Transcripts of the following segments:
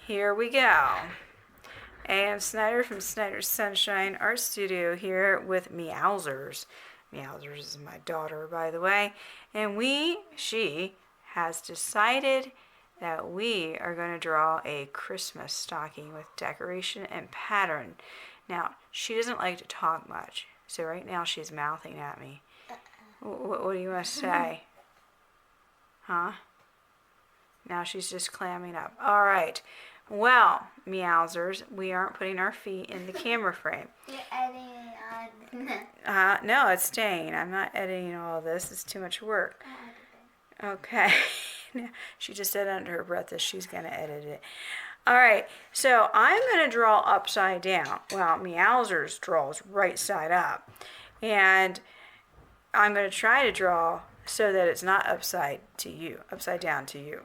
Here we go. A.M. Snyder from Snyder's Sunshine Art Studio here with Meowzers. Meowzers is my daughter, by the way. And she has decided that we are going to draw a Christmas stocking with decoration and pattern. Now, she doesn't like to talk much, so right now she's mouthing at me. What do you want to say? Huh? Now she's just clamming up. All right. Well, Meowzers, we aren't putting our feet in the camera frame. You're editing on. No, it's staying. I'm not editing all of this. It's too much work. Okay. She just said under her breath that she's going to edit it. All right. So I'm going to draw upside down. Well, Meowzers draws right side up. And I'm going to try to draw so that it's not upside down to you.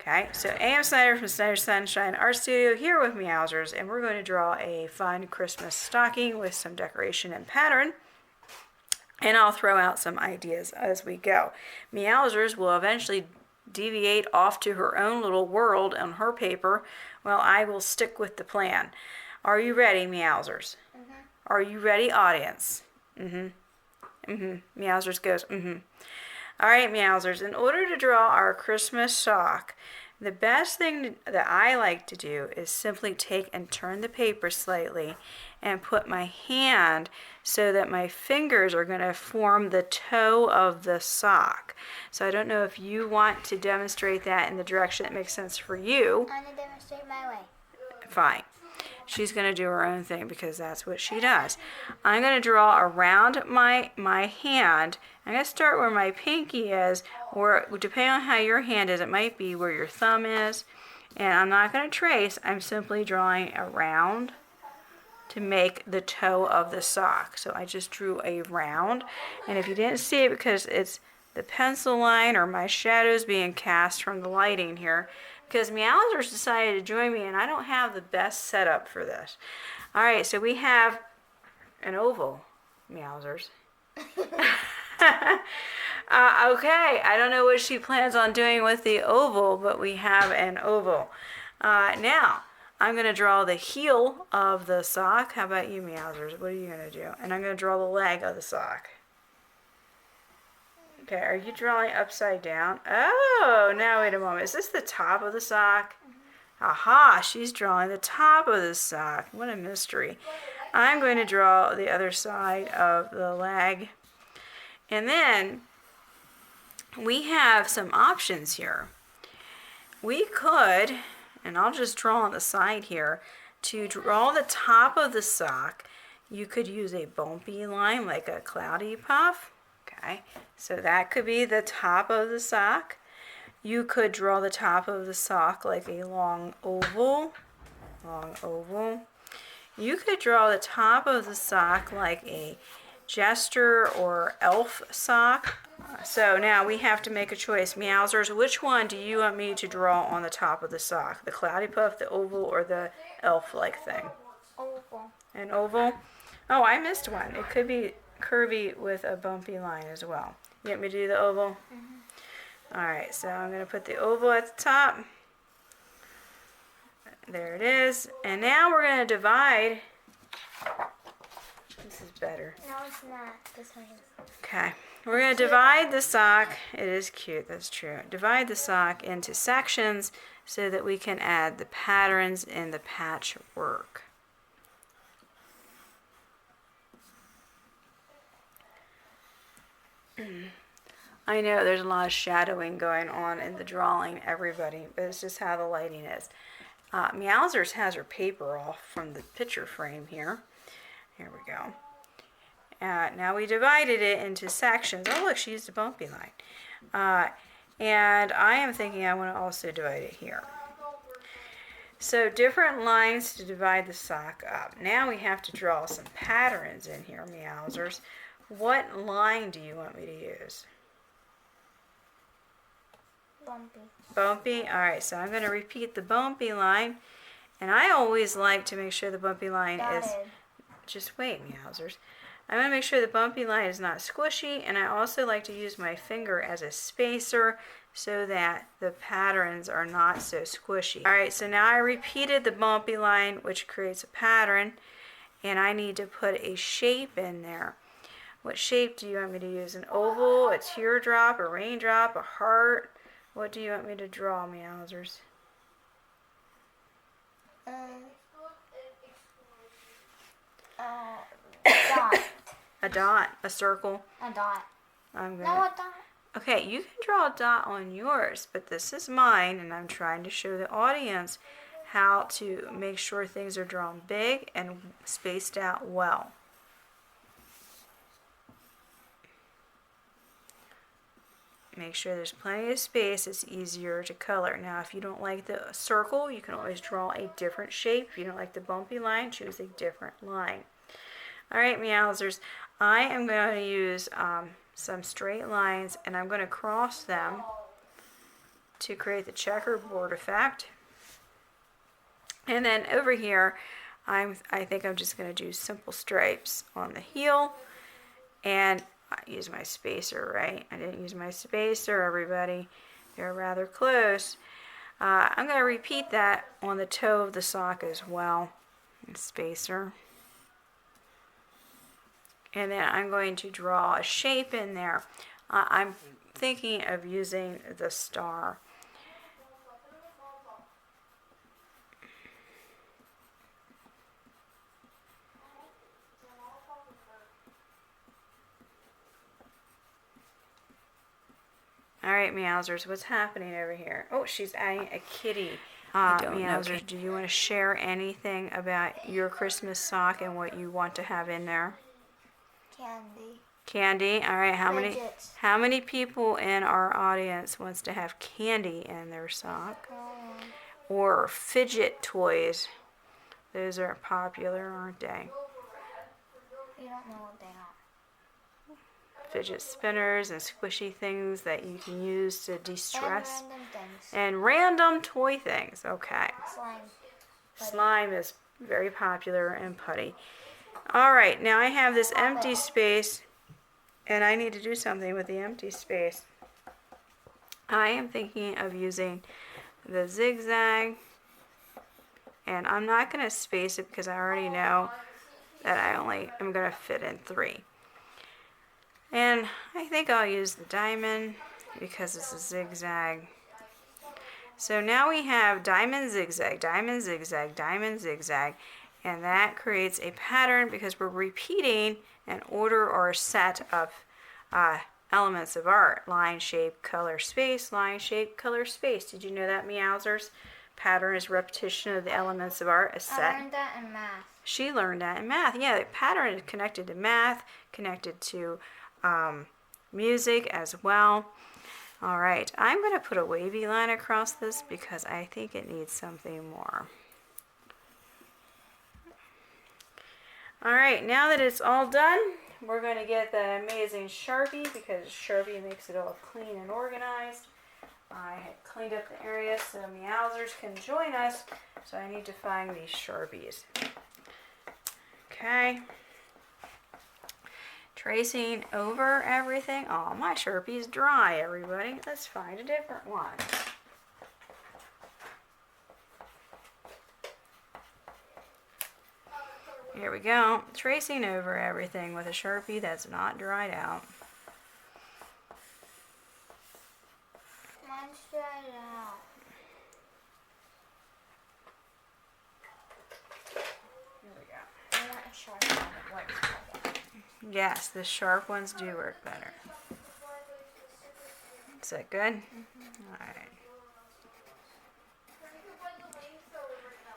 Okay, so A.M. Snyder from Snyder's Sunshine Art Studio here with Meowzers, and we're going to draw a fun Christmas stocking with some decoration and pattern. And I'll throw out some ideas as we go. Meowzers will eventually deviate off to her own little world on her paper, while I will stick with the plan. Are you ready, Meowzers? Mm-hmm. Are you ready, audience? Meowzers goes, All right, Meowzers, in order to draw our Christmas sock, the best thing that I like to do is simply take and turn the paper slightly and put my hand so that my fingers are going to form the toe of the sock. So I don't know if you want to demonstrate that in the direction that makes sense for you. I'm going to demonstrate my way. Fine. She's going to do her own thing because that's what she does. I'm going to draw around my hand. I'm going to start where my pinky is, or depending on how your hand is, it might be where your thumb is. And I'm not going to trace. I'm simply drawing around to make the toe of the sock. So I just drew a round. And if you didn't see it because it's the pencil line or my shadows being cast from the lighting here, because Meowzers decided to join me, and I don't have the best setup for this. All right, so we have an oval, Meowzers. Okay, I don't know what she plans on doing with the oval, but we have an oval. Now, I'm going to draw the heel of the sock. How about you, Meowzers? What are you going to do? And I'm going to draw the leg of the sock. Okay, are you drawing upside down? Oh, now wait a moment. Is this the top of the sock? Aha, she's drawing the top of the sock. What a mystery. I'm going to draw the other side of the leg. And then we have some options here. We could, and I'll just draw on the side here, to draw the top of the sock, you could use a bumpy line like a cloudy puff. Okay, so that could be the top of the sock. You could draw the top of the sock like a long oval. You could draw the top of the sock like a jester or elf sock. So now we have to make a choice. Meowzers, which one do you want me to draw on the top of the sock? The cloudy puff, the oval, or the elf-like thing? Oval. An oval? Oh, I missed one. It could be curvy with a bumpy line as well. You want me to do the oval? Alright, so I'm going to put the oval at the top. There it is. And now we're going to divide. This is better. No, it's not. This one is. Okay. We're going to divide the sock. It is cute, that's true. Divide the sock into sections so that we can add the patterns in the patchwork. I know there's a lot of shadowing going on in the drawing, everybody, but it's just how the lighting is. Meowzers has her paper off from the picture frame here. Here we go. Now we divided it into sections. Oh, look, she used a bumpy line. And I am thinking I want to also divide it here. So different lines to divide the sock up. Now we have to draw some patterns in here, Meowzers. What line do you want me to use? Bumpy. Bumpy? Alright, so I'm going to repeat the bumpy line. And I always like to make sure the bumpy line is... Just wait, Meowzers. I'm going to make sure the bumpy line is not squishy, and I also like to use my finger as a spacer so that the patterns are not so squishy. All right, so now I repeated the bumpy line, which creates a pattern, and I need to put a shape in there. What shape do you want me to use? An oval, a teardrop, a raindrop, a heart? What do you want me to draw, Meowzers? Dot. A dot, a circle. A dot. I'm No, gonna. a dot. Okay, you can draw a dot on yours, but this is mine, and I'm trying to show the audience how to make sure things are drawn big and spaced out well. Make sure there's plenty of space. It's easier to color. Now, if you don't like the circle, you can always draw a different shape. If you don't like the bumpy line, choose a different line. All right, Meowzers, I am going to use some straight lines, and I'm going to cross them to create the checkerboard effect. And then over here, I think I'm just going to do simple stripes on the heel, and I use my spacer, right? I didn't use my spacer, everybody. They're rather close. I'm going to repeat that on the toe of the sock as well. And spacer. And then I'm going to draw a shape in there. I'm thinking of using the star. All right, Meowzers, what's happening over here? Oh, she's adding a kitty. Meowzers, do you want to share anything about your Christmas sock and what you want to have in there? Candy. Candy. All right. Fidgets. How many people in our audience wants to have candy in their sock? Or fidget toys? Those are popular, aren't they? You don't know what they are. Fidget spinners and squishy things that you can use to de-stress. And random things. And random toy things. Okay. Slime. Slime is very popular and putty. All right, now I have this empty space, and I need to do something with the empty space. I am thinking of using the zigzag, and I'm not going to space it because I already know that I'm going to fit in 3. And I think I'll use the diamond because it's a zigzag. So now we have diamond, zigzag, diamond, zigzag, diamond, zigzag. And that creates a pattern because we're repeating an order or a set of elements of art. Line, shape, color, space. Line, shape, color, space. Did you know that, Meowzers? Pattern is repetition of the elements of art. A set. I learned that in math. She learned that in math. Yeah, the pattern is connected to math, connected to music as well. All right, I'm going to put a wavy line across this because I think it needs something more. All right, now that it's all done, we're going to get the amazing Sharpie because Sharpie makes it all clean and organized. I had cleaned up the area so Meowzers can join us, so I need to find these Sharpies. Okay. Tracing over everything. Oh, my Sharpie's dry, everybody. Let's find a different one. Here we go. Tracing over everything with a Sharpie that's not dried out. Mine's dried out. Here we go. I want a sharp one that works better. Yes, the sharp ones do work better. Is that good? All right.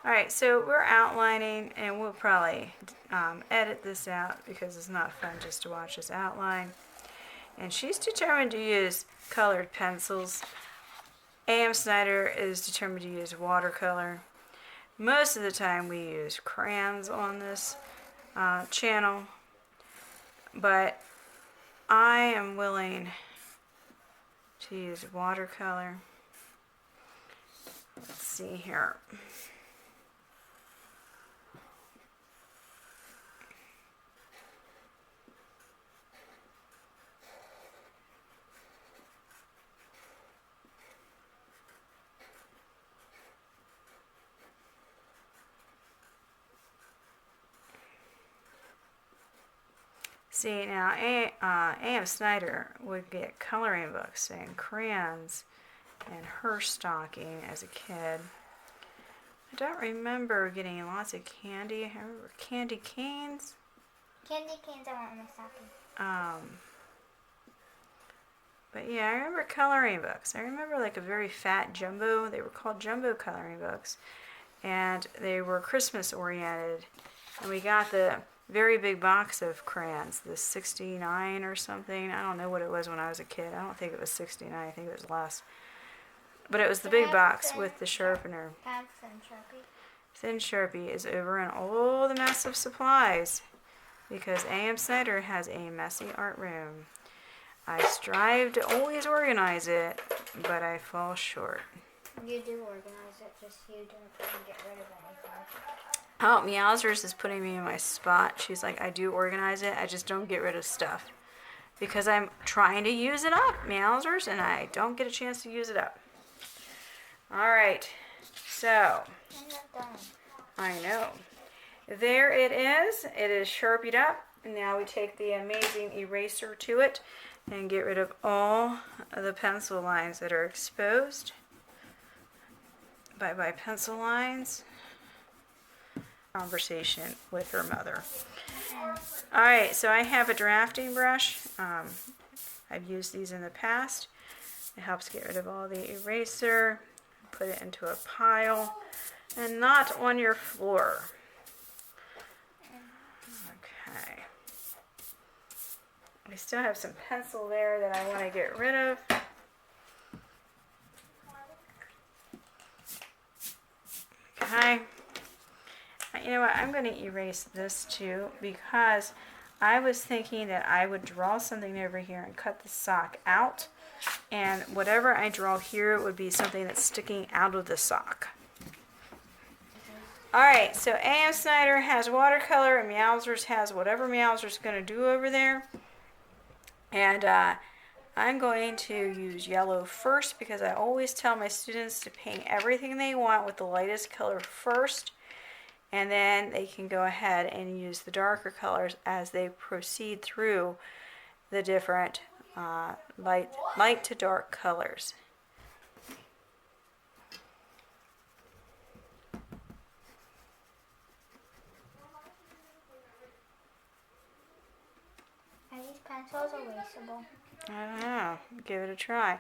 All right, so we're outlining, and we'll probably edit this out because it's not fun just to watch us outline. And she's determined to use colored pencils. Snyder is determined to use watercolor. Most of the time we use crayons on this channel, but I am willing to use watercolor. Let's see here. See, now A.M. Snyder would get coloring books and crayons and her stocking as a kid. I don't remember getting lots of candy. I remember candy canes. Candy canes I want in my stocking. But yeah, I remember coloring books. I remember like a very fat jumbo. They were called jumbo coloring books. And they were Christmas oriented. And we got the very big box of crayons, the 69 or something. I don't know what it was when I was a kid. I don't think it was 69. I think it was less. But it was the big box with the sharpener. Have Thin Sharpie. Thin Sharpie is over in all the mess of supplies because A.M. Snyder has a messy art room. I strive to always organize it, but I fall short. You do organize it, just you don't get rid of anything. Oh, Meowzers is putting me in my spot. She's like, I do organize it, I just don't get rid of stuff. Because I'm trying to use it up, Meowzers, and I don't get a chance to use it up. Alright, so, I'm not done. I know. There it is. It is sharpied up. And now we take the amazing eraser to it and get rid of all of the pencil lines that are exposed. Bye-bye pencil lines. Conversation with her mother. Alright, so I have a drafting brush. I've used these in the past. It helps get rid of all the eraser. Put it into a pile and not on your floor. Okay. I still have some pencil there that I want to get rid of. Okay. You know what? I'm going to erase this too because I was thinking that I would draw something over here and cut the sock out. And whatever I draw here would be something that's sticking out of the sock. Alright, so A.M. Snyder has watercolor and Meowzers has whatever Meowzers going to do over there. And I'm going to use yellow first because I always tell my students to paint everything they want with the lightest color first. And then they can go ahead and use the darker colors as they proceed through the different light to dark colors. Are these pencils erasable? I don't know. Give it a try.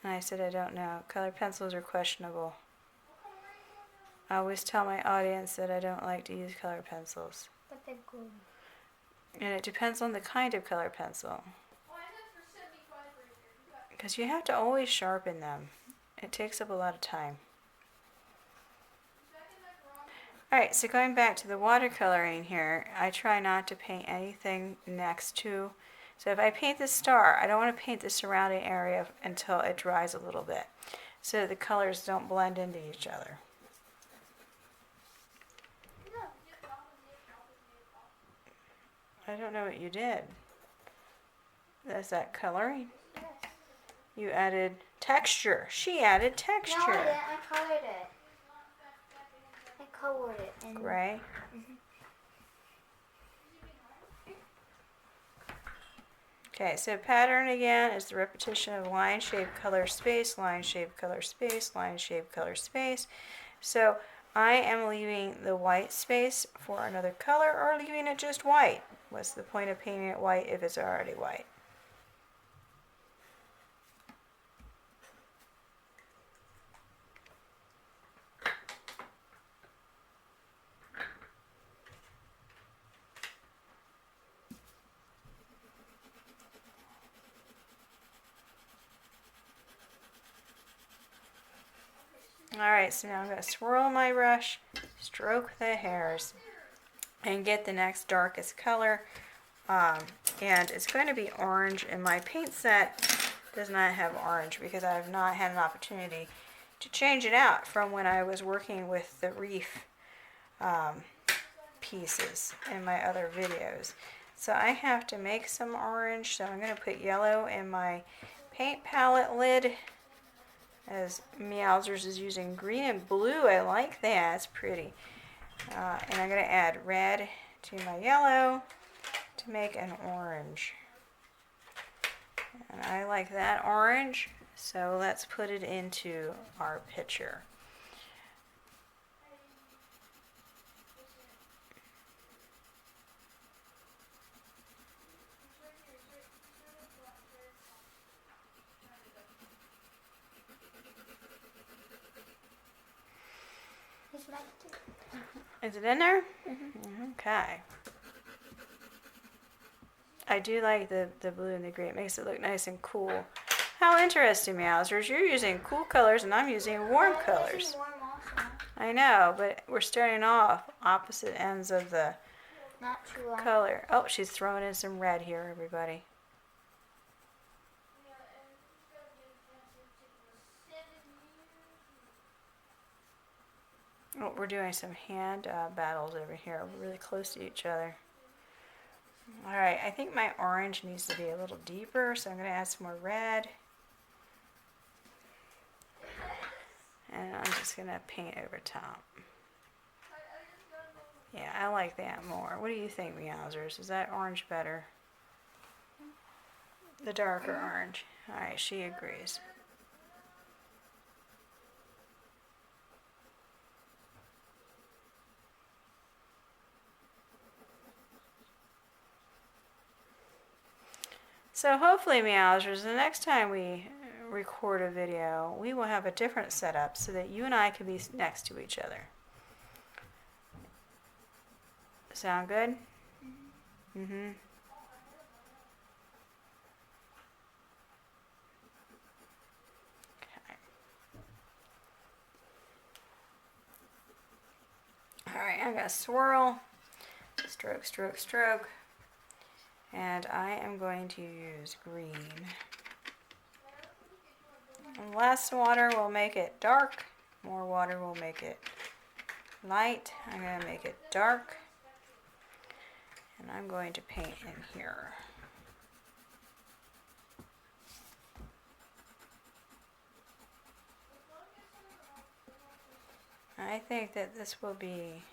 And I said I don't know. Colored pencils are questionable. I always tell my audience that I don't like to use colored pencils. But they're good. And it depends on the kind of colored pencil. Because you have to always sharpen them. It takes up a lot of time. Alright, so going back to the watercoloring here, I try not to paint anything next to. So if I paint the star, I don't want to paint the surrounding area until it dries a little bit. So the colors don't blend into each other. I don't know what you did. Is that coloring? Yes. You added texture. She added texture. No, I didn't. I colored it. I colored it. And Gray. Okay, so pattern again is the repetition of line, shape, color, space, line, shape, color, space, line, shape, color, space. So I am leaving the white space for another color or leaving it just white. What's the point of painting it white if it's already white? Alright, so now I'm going to swirl my brush, stroke the hairs, and get the next darkest color. And it's going to be orange, and my paint set does not have orange because I have not had an opportunity to change it out from when I was working with the reef pieces in my other videos. So I have to make some orange, so I'm going to put yellow in my paint palette lid. As Meowzers is using green and blue. I like that. It's pretty. And I'm going to add red to my yellow, to to make an orange. And I like that orange, so let's put it into our picture. Is it in there? Mm-hmm. Okay. I do like the blue and the green. It makes it look nice and cool. How interesting, Meowzers. You're using cool colors and I'm using warm colors. I know, but we're starting off opposite ends of the color. Oh, she's throwing in some red here, everybody. Oh, we're doing some hand battles over here. We're really close to each other. Alright, I think my orange needs to be a little deeper, so I'm going to add some more red. And I'm just going to paint over top. Yeah, I like that more. What do you think, Meowzers? Is that orange better? The darker orange. Alright, she agrees. So hopefully, Meowzers, the next time we record a video, we will have a different setup so that you and I can be next to each other. Sound good? Mm-hmm. Okay. Alright, I'm going to swirl. Stroke, stroke, stroke. And I am going to use green. And less water will make it dark. More water will make it light. I'm going to make it dark. And I'm going to paint in here. I think that this will be...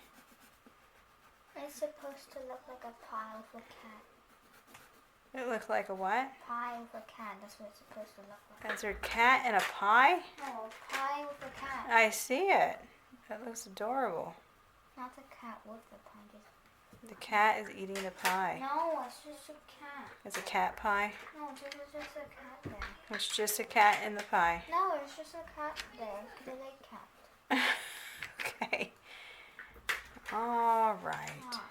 It's supposed to look like a pie with a cat. It looks like a what? Pie with a cat. That's what it's supposed to look like. Is there a cat in a pie? No, a pie with a cat. I see it. That looks adorable. Not the cat with the pie. The cat is eating the pie. No, it's just a cat. It's a cat pie? No, there's just a cat there. It's just a cat in the pie. No, it's just a cat there. The cat. Okay. All right. Ah.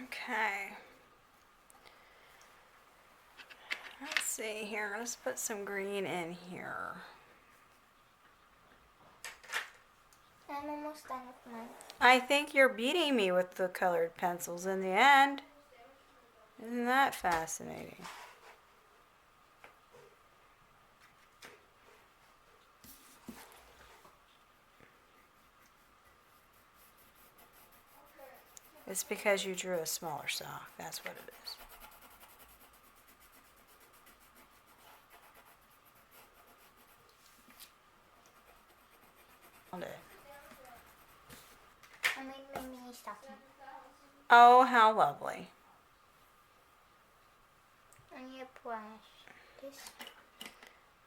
Okay. Let's see here. Let's put some green in here. I'm almost done with mine. I think you're beating me with the colored pencils in the end. Isn't that fascinating? It's because you drew a smaller sock. That's what it is. I made my mini stocking. Oh, how lovely. I need a brush. This.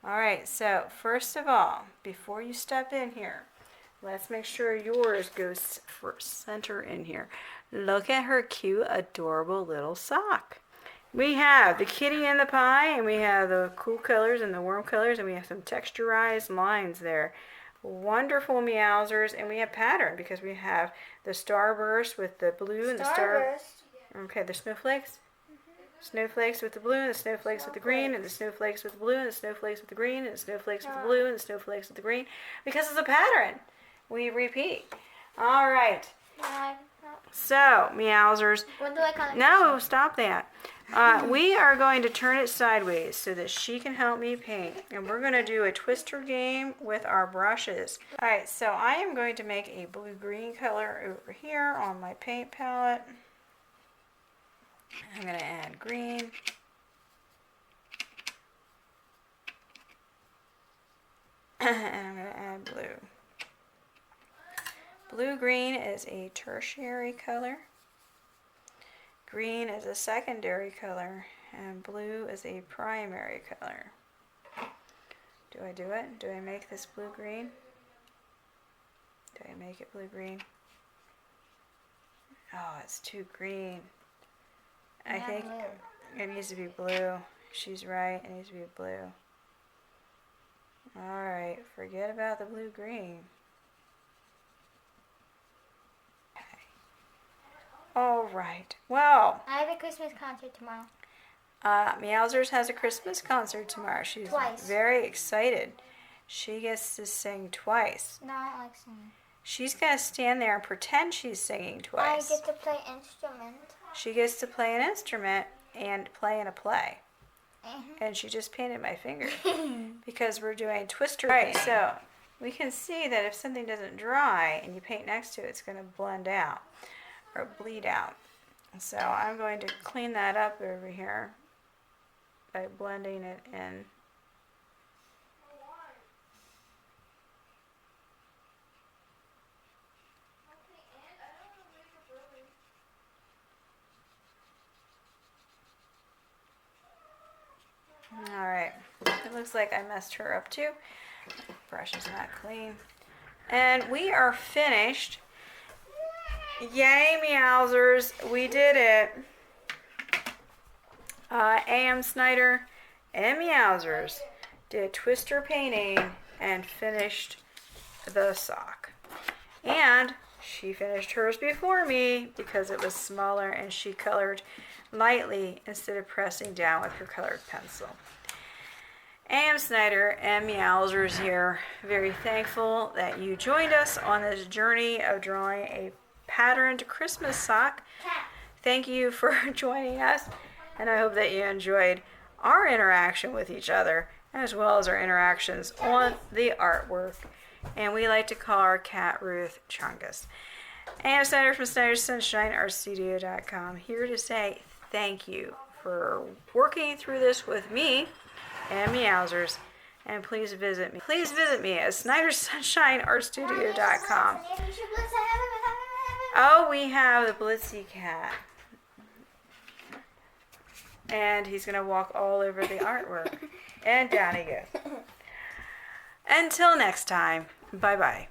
All right, so first of all, before you step in here, let's make sure yours goes for center in here. Look at her cute, adorable little sock. We have the kitty in the pie, and we have the cool colors and the warm colors, and we have some texturized lines there. Wonderful, Meowzers, and we have pattern because we have the starburst with the blue and the star. Starburst. Okay, the snowflakes. Snowflakes with the blue, and the snowflakes with the green, and the snowflakes with the blue, and the snowflakes with the green, and the snowflakes with the blue, and the snowflakes with the green. Because it's a pattern. We repeat. All right. So, Meowzers. When do I kind of No, stop that. We are going to turn it sideways so that she can help me paint. And we're going to do a twister game with our brushes. Alright, so I am going to make a blue-green color over here on my paint palette. I'm going to add green. And I'm going to add blue. Blue-green is a tertiary color. Green is a secondary color, and blue is a primary color. Do I do it? Do I make this blue-green? Do I make it blue-green? Oh, it's too green. I think it needs to be blue. She's right, it needs to be blue. Alright, forget about the blue-green. All right. Well, I have a Christmas concert tomorrow. Meowzers has a Christmas concert tomorrow. She's Twice. very excited. She gets to sing twice. No, I like singing. She's going to stand there and pretend she's singing twice. I get to play instrument. She gets to play an instrument and play in a play. And she just painted my finger because we're doing twister painting. All right, so we can see that if something doesn't dry and you paint next to it, it's going to blend out or bleed out. So I'm going to clean that up over here by blending it in. Alright, it looks like I messed her up too. Brush is not clean. And we are finished. Yay, Meowzers, we did it. A.M. Snyder and Meowzers did twister painting and finished the sock. And she finished hers before me because it was smaller and she colored lightly instead of pressing down with her colored pencil. A.M. Snyder and Meowzers here. Very thankful that you joined us on this journey of drawing a patterned Christmas sock. Thank you for joining us, and I hope that you enjoyed our interaction with each other as well as our interactions on the artwork. And we like to call our cat Ruth Chungus. And Snyder from Snyder's Sunshine ArtStudio.com here to say thank you for working through this with me and Meowzers. And please visit me. Please visit me at Snyder's Sunshine ArtStudio.com. Oh, we have the Blitzy cat. And he's going to walk all over the artwork. And down he goes. Until next time, bye-bye.